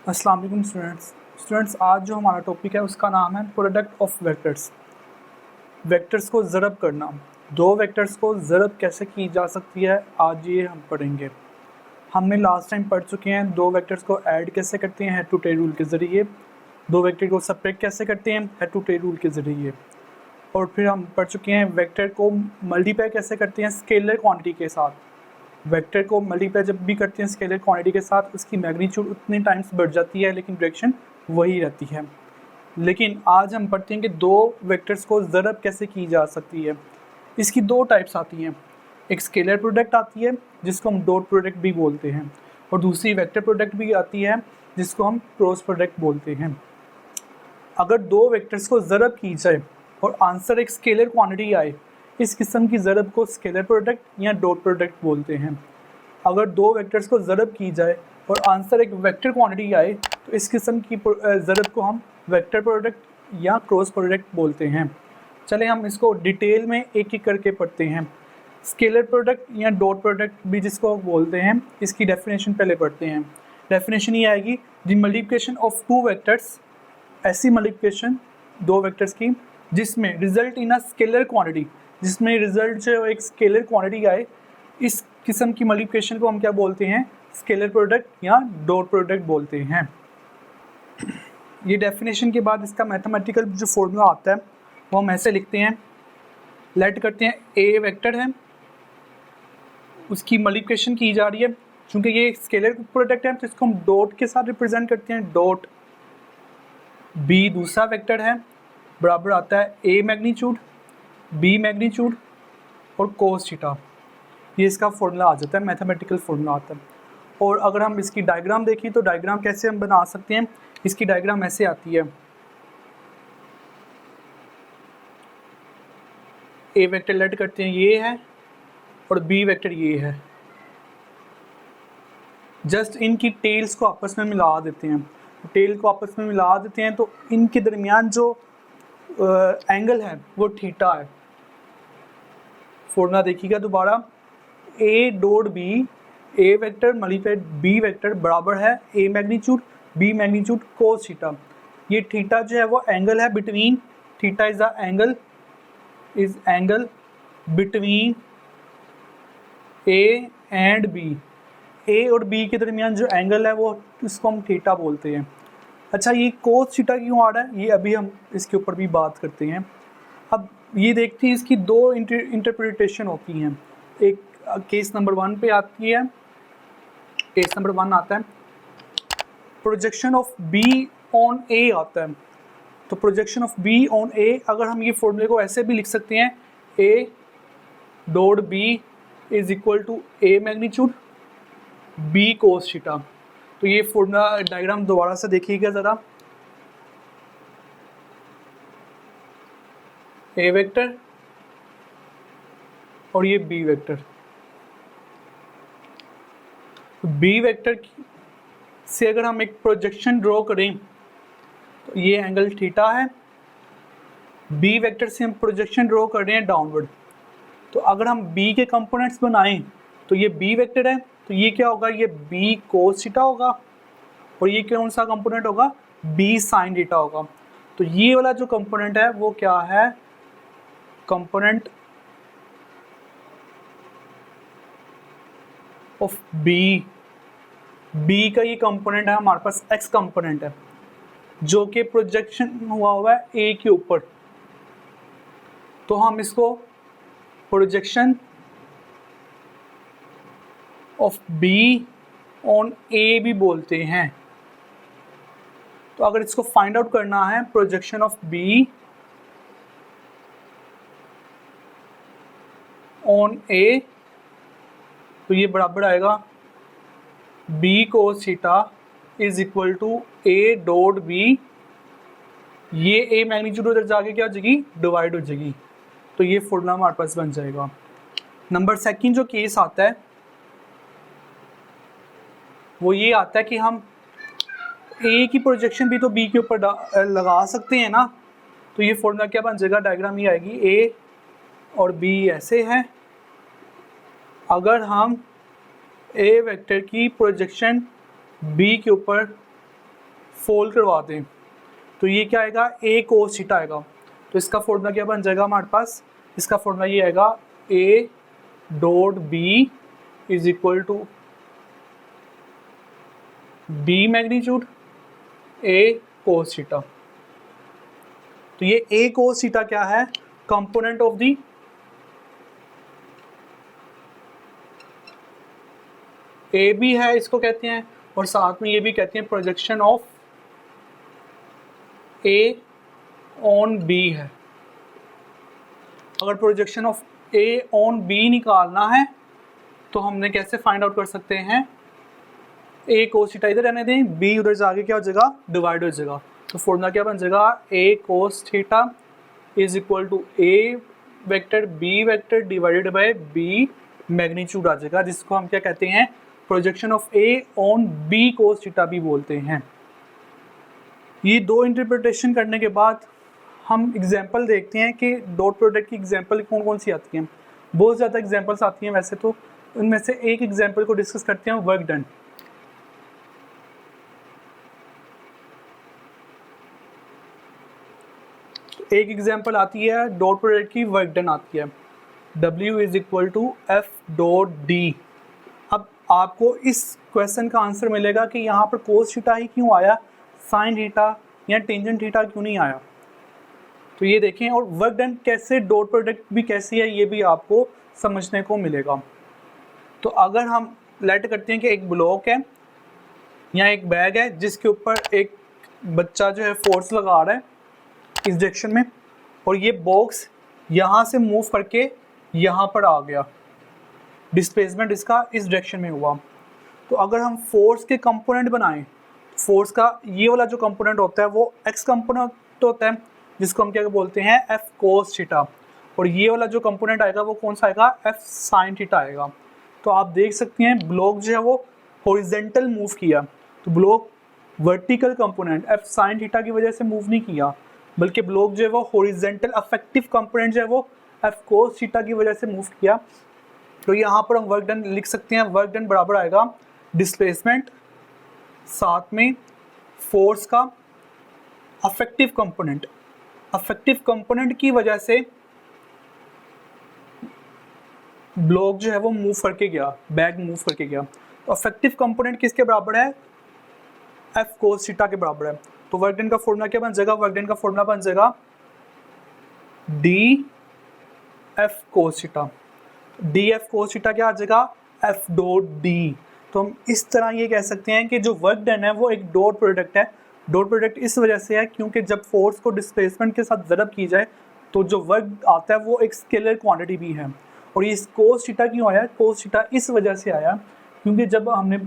अस्सलाम वालेकुम स्टूडेंट्स, आज जो हमारा टॉपिक है उसका नाम है प्रोडक्ट ऑफ वेक्टर्स। वेक्टर्स को ज़रब करना। दो वेक्टर्स को ज़रब कैसे की जा सकती है, आज ये हम पढ़ेंगे। हमने लास्ट टाइम पढ़ चुके हैं दो वेक्टर्स को ऐड कैसे करते हैं हेड टू टेल रूल के ज़रिए, दो वेक्टर को सेपरेट कैसे करते हैं हेड टू टेल रूल के ज़रिए, और फिर हम पढ़ चुके हैं वेक्टर को मल्टीप्लाई कैसे करते हैं स्केलर क्वांटिटी के साथ। वेक्टर को मल्टीप्लाई जब भी करते हैं स्केलर क्वांटिटी के साथ, उसकी मैग्नीट्यूड उतने टाइम्स बढ़ जाती है लेकिन डायरेक्शन वही रहती है। लेकिन आज हम पढ़ते हैं कि दो वेक्टर्स को ज़रब कैसे की जा सकती है। इसकी दो टाइप्स आती हैं, एक स्केलर प्रोडक्ट आती है जिसको हम डॉट प्रोडक्ट भी बोलते हैं, और दूसरी वेक्टर प्रोडक्ट भी आती है जिसको हम क्रॉस प्रोडक्ट बोलते हैं। अगर दो वेक्टर्स को ज़रब की जाए और आंसर एक स्केलर क्वांटिटी आए, इस किस्म की ज़रब को स्केलर प्रोडक्ट या डॉट प्रोडक्ट बोलते हैं। अगर दो वेक्टर्स को ज़रब की जाए और आंसर एक वेक्टर क्वांटिटी आए तो इस किस्म की ज़रब को हम वेक्टर प्रोडक्ट या क्रॉस प्रोडक्ट बोलते हैं। चले हम इसको डिटेल में एक एक करके पढ़ते हैं। स्केलर प्रोडक्ट या डॉट प्रोडक्ट भी जिसको बोलते हैं, इसकी डेफिनेशन पहले पढ़ते हैं। डेफिनेशन ये आएगी, the multiplication of two vectors, ऐसी मल्टीप्लिकेशन दो वेक्टर्स की जिसमें result in a scalar quantity, जिसमें रिजल्ट जो एक स्केलर क्वांटिटी आए, इस किस्म की मल्टीप्लिकेशन को हम क्या बोलते हैं, स्केलर प्रोडक्ट या डॉट प्रोडक्ट बोलते हैं। ये डेफिनेशन के बाद इसका मैथमेटिकल जो फॉर्मूला आता है वो हम ऐसे लिखते हैं। लेट करते हैं ए वेक्टर है, उसकी मल्टीप्लिकेशन की जा रही है, चूँकि ये स्केलर प्रोडक्ट है तो इसको हम डॉट के साथ रिप्रेजेंट करते हैं। डॉट बी दूसरा वेक्टर है, बराबर आता है ए मैग्नीट्यूड बी मैग्नीट्यूड और कोस थीटा। ये इसका फॉर्मूला आ जाता है, मैथमेटिकल फॉर्मूला आता है। और अगर हम इसकी डायग्राम देखें तो डायग्राम कैसे हम बना सकते हैं, इसकी डायग्राम ऐसे आती है। ए वेक्टर लेट करते हैं ये है और बी वेक्टर ये है, जस्ट इनकी टेल्स को आपस में मिला देते हैं। टेल को आपस में मिला देते हैं तो इनके दरमियान जो एंगल है वो थीटा है। फॉर्मूला देखिएगा दोबारा, a dot b, a vector multiplied b vector बराबर है a magnitude b magnitude cos theta. ये थीटा जो है वो एंगल है between, theta is the angle between a and b. A और बी के दरमियान जो एंगल है वो इसको हम थीटा बोलते हैं। अच्छा, ये कोस थीटा क्यों आ रहा है, ये अभी हम इसके ऊपर भी बात करते हैं। अब ये देखते हैं, इसकी दो इंटरप्रिटेशन होती हैं। एक केस नंबर 1 पे आती है। केस नंबर 1 आता है प्रोजेक्शन ऑफ बी ऑन ए आता है। तो प्रोजेक्शन ऑफ बी ऑन ए, अगर हम ये फॉर्मूले को ऐसे भी लिख सकते हैं, A dot B is equal to A magnitude B cos theta. तो ये फॉर्मूला डायग्राम दोबारा से देखिएगा ज़रा। ए वेक्टर और ये बी वेक्टर। बी वेक्टर से अगर हम एक प्रोजेक्शन ड्रॉ करें तो ये एंगल थीटा है। बी वेक्टर से हम प्रोजेक्शन ड्रॉ कर रहे हैं डाउनवर्ड, तो अगर हम बी के कंपोनेंट्स बनाएं तो ये बी वेक्टर है, तो ये क्या होगा, ये बी कोस थीटा होगा, और ये कौन सा कंपोनेंट होगा, बी साइन थीटा होगा। तो ये वाला जो कंपोनेंट है वो क्या है, कंपोनेंट ऑफ बी। बी का ये कंपोनेंट है हमारे पास एक्स कंपोनेंट है जो कि प्रोजेक्शन हुआ है ए के ऊपर, तो हम इसको प्रोजेक्शन ऑफ बी ऑन ए भी बोलते हैं। तो अगर इसको फाइंड आउट करना है projection of B on A, तो ये बराबर आएगा B cos theta is equal to A dot B. ये ए मैग्नीट्यूड उधर जाके क्या हो जाएगी, डिवाइड हो जाएगी। तो ये फॉर्मूला हमारे पास बन जाएगा। नंबर सेकंड जो केस आता है वो ये आता है कि हम ए की प्रोजेक्शन भी तो बी के ऊपर लगा सकते हैं ना। तो ये फॉर्मूला क्या बन जाएगा, डायग्राम ये आएगी, ए और बी ऐसे हैं। अगर हम ए वेक्टर की प्रोजेक्शन बी के ऊपर फोल्ड करवा दें तो ये क्या आएगा, ए कोस थीटा आएगा। तो इसका फॉर्मूला क्या बन जाएगा हमारे पास, इसका फॉर्मूला ये आएगा A dot B is equal to B magnitude A cos theta. तो ये ए कोस थीटा क्या है, कंपोनेंट ऑफ दी ए भी है इसको कहते हैं, और साथ में ये भी कहते हैं projection of A on B है। अगर projection of A on B निकालना है तो हमने कैसे फाइंड आउट कर सकते हैं, ए कोस थीटा इधर रहने दें, बी उधर जाके क्या हो जाएगा, डिवाइड हो जाएगा। तो फॉर्मूला क्या बन जाएगा, a cos theta is equal to a vector b vector divided by b magnitude आ जाएगा, जिसको हम क्या कहते हैं, projection of A on b cos theta भी बोलते हैं। ये दो इंटरप्रिटेशन करने के बाद हम एग्जांपल देखते हैं कि डॉट प्रोडक्ट की एग्जांपल कौन कौन सी आती हैं। बहुत ज़्यादा एग्जांपल्स आती हैं वैसे तो, उनमें से एक एग्जांपल को डिस्कस करते हैं, वर्क डन। एक एग्जांपल आती है डॉट प्रोडक्ट की, वर्क डन आती है W is equal to F dot D. अब आपको इस क्वेश्चन का आंसर मिलेगा कि यहाँ पर कोस थीटा ही क्यों आया, साइन थीटा या टेंजेंट थीटा क्यों नहीं आया। तो ये देखें, और वर्क डन कैसे, डॉट प्रोडक्ट भी कैसी है, ये भी आपको समझने को मिलेगा। तो अगर हम लेट करते हैं कि एक ब्लॉक है या एक बैग है जिसके ऊपर एक बच्चा जो है फोर्स लगा रहा है इस डायरेक्शन में, और ये बॉक्स यहाँ से मूव करके यहाँ पर आ गया, डिस्प्लेसमेंट इसका इस डायरेक्शन में हुआ। तो अगर हम फोर्स के कंपोनेंट बनाएं, फोर्स का ये वाला जो कंपोनेंट होता है वो एक्स कंपोनेंट होता है, जिसको हम क्या बोलते हैं, एफ कोस थीटा, और ये वाला जो कंपोनेंट आएगा वो कौन सा आएगा, एफ साइन थीटा आएगा। तो आप देख सकते हैं ब्लॉक जो है वो हॉरिजॉन्टल मूव किया, तो block vertical component F sine theta की वजह से मूव नहीं किया, बल्कि ब्लॉक जो है वो हॉरिजॉन्टल अफेक्टिव कंपोनेंट जो है वो एफ कोस थीटा की वजह से मूव किया। तो यहाँ पर हम वर्क डन लिख सकते हैं, वर्क डन बराबर आएगा डिस्प्लेसमेंट साथ में फोर्स का अफेक्टिव कंपोनेंट। अफेक्टिव कंपोनेंट की वजह से ब्लॉक जो है वो मूव करके गया, बैग मूव करके गया। तो अफेक्टिव कंपोनेंट किसके बराबर है, एफ कोस थीटा के बराबर है। तो वर्क डन का फॉर्मूला क्या बन जाएगा, वर्क डन का फॉर्मूला बन जाएगा D F cos theta. D F cos theta क्या आ जाएगा, एफ डॉट डी। तो हम इस तरह ये कह सकते हैं कि जो वर्क डन है वो एक डॉट प्रोडक्ट है। डॉट प्रोडक्ट इस वजह से है क्योंकि जब फोर्स को डिस्प्लेसमेंट के साथ ज़रब की जाए तो जो वर्क आता है वो एक स्केलर क्वांटिटी भी है। और ये कोस थीटा क्यों आया, कोस थीटा इस वजह से आया क्योंकि जब हमने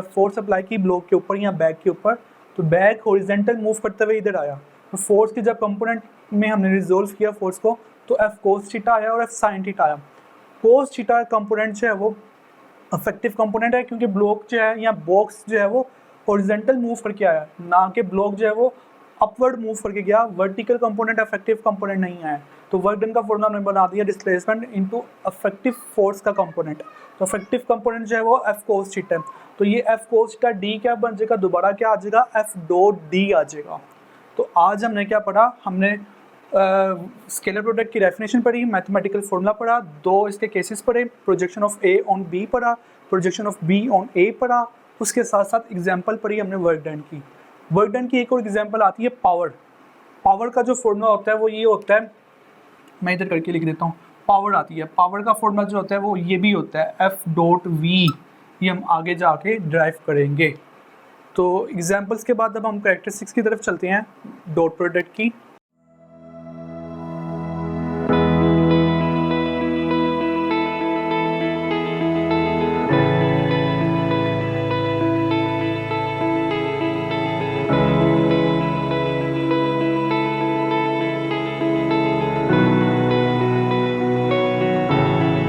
फोर्स अप्लाई की ब्लॉक के ऊपर या बैग के ऊपर, तो बैग हॉरिजॉन्टल मूव करते हुए इधर आया। तो फोर्स के जब कंपोनेंट में हमने रिजोल्व किया फोर्स को, तो एफ कोस थीटा आया और एफ साइन थीटा आया। कोस थीटा कंपोनेंट जो है वो अफेक्टिव कंपोनेंट है क्योंकि ब्लॉक जो है या बॉक्स जो है वो हॉरिजॉन्टल मूव करके आया, ना कि ब्लॉक जो है वो अपवर्ड मूव करके गया। वर्टिकल कंपोनेंट अफेक्टिव कंपोनेंट नहीं आया। तो वर्क डन का फॉर्मूला हमने बना दिया डिस्प्लेसमेंट इनटू अफेक्टिव फोर्स का कंपोनेंट। तो अफेक्टिव कंपोनेंट जो है वो एफ कोस थीटा है। तो ये एफ कोस थीटा डी क्या बन जाएगा, दोबारा क्या आ जाएगा, एफ डॉट डी आ जाएगा। तो आज हमने क्या पढ़ा, हमने स्केलर प्रोडक्ट की डेफिनेशन पढ़ी, मैथमेटिकल फॉर्मूला पढ़ा, दो इसके केसेस पढ़े, projection of A on B पढ़ा, projection of B on A पढ़ा, उसके साथ साथ एग्जांपल पढ़ी हमने वर्क डन की। वर्क डन की एक और एग्जांपल आती है पावर। पावर का जो फॉर्मूला होता है वो ये होता है, मैं इधर करके लिख देता हूँ, पावर आती है। पावर का फॉर्मूला जो होता है वो ये भी होता है एफ डॉट वी, ये हम आगे जाके ड्राइव करेंगे। तो एग्जांपल्स के बाद अब हम कैरेक्टरिस्टिक्स की तरफ चलते हैं डॉट प्रोडक्ट की।